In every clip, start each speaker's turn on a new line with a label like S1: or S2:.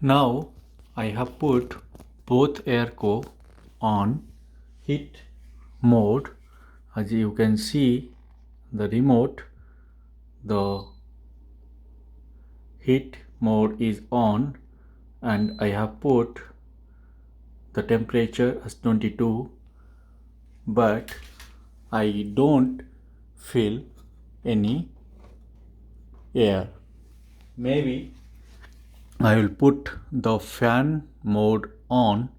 S1: Now I have put both airco on heat mode. As you can see the remote, the heat mode is on and I have put the temperature as 22, but I don't feel any air. Maybe I will put the fan mode on.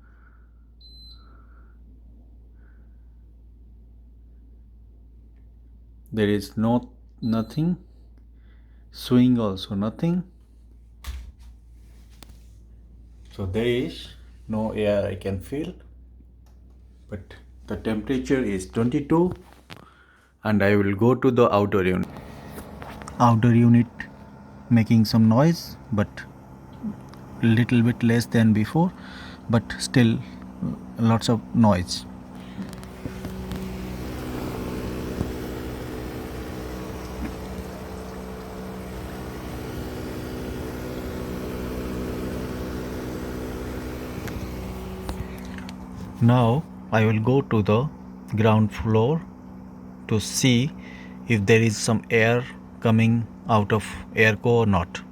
S1: There is nothing, swing also nothing, so there is no air I can feel, but the temperature is 22 and I will go to the outdoor unit. Outdoor unit making some noise, but little bit less than before, but still lots of noise. Now I will go to the ground floor to see if there is some air coming out of airco or not.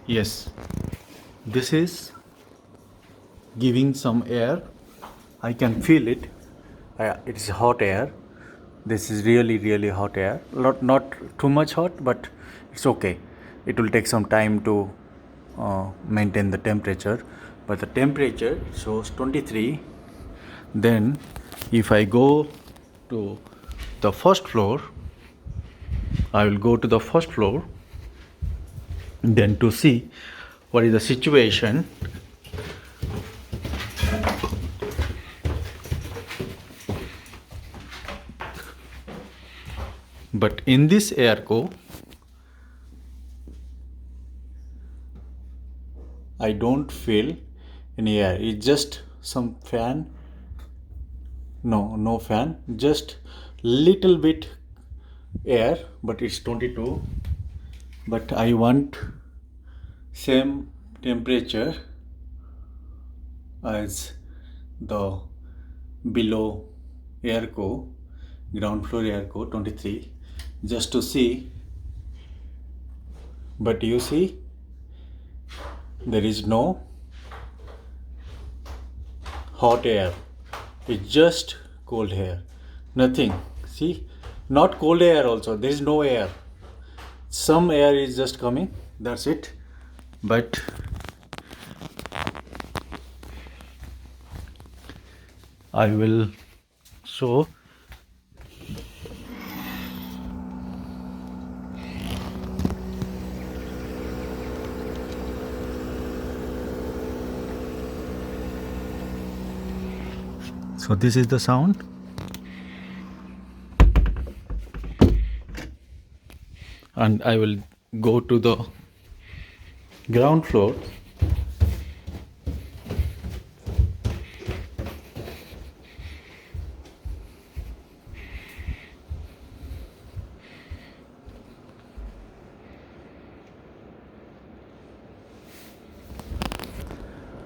S1: Yes, this is giving some air. I can feel it. It is hot air. This is really hot air. Not too much hot, but it's okay. It will take some time to maintain the temperature, but the temperature shows 23. Then if I go to the first floor, I will go to the first floor then to see what is the situation. But in this airco, I don't feel any air. It's just some fan. No fan, just little bit air, but it's 22. But I want same temperature as the below airco, ground floor airco, 23, just to see. But you see, there is no hot air. It's just cold air. Nothing. See, not cold air also. There is no air. Some air is just coming. That's it. But I will show. So this is the sound. And I will go to the ground floor.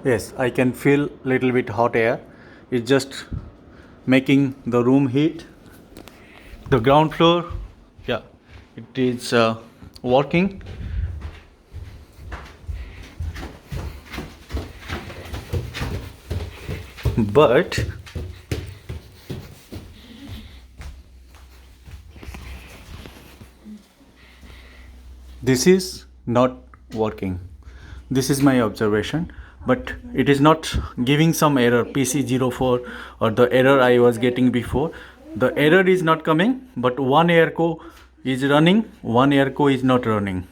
S1: Yes, I can feel little bit hot air. It's just making the room heat. The ground floor, yeah, it is working. But this is not working. This is my observation. But it is not giving some error, PC04, or the error I was getting before. The error is not coming, but one airco is running, one airco is not running.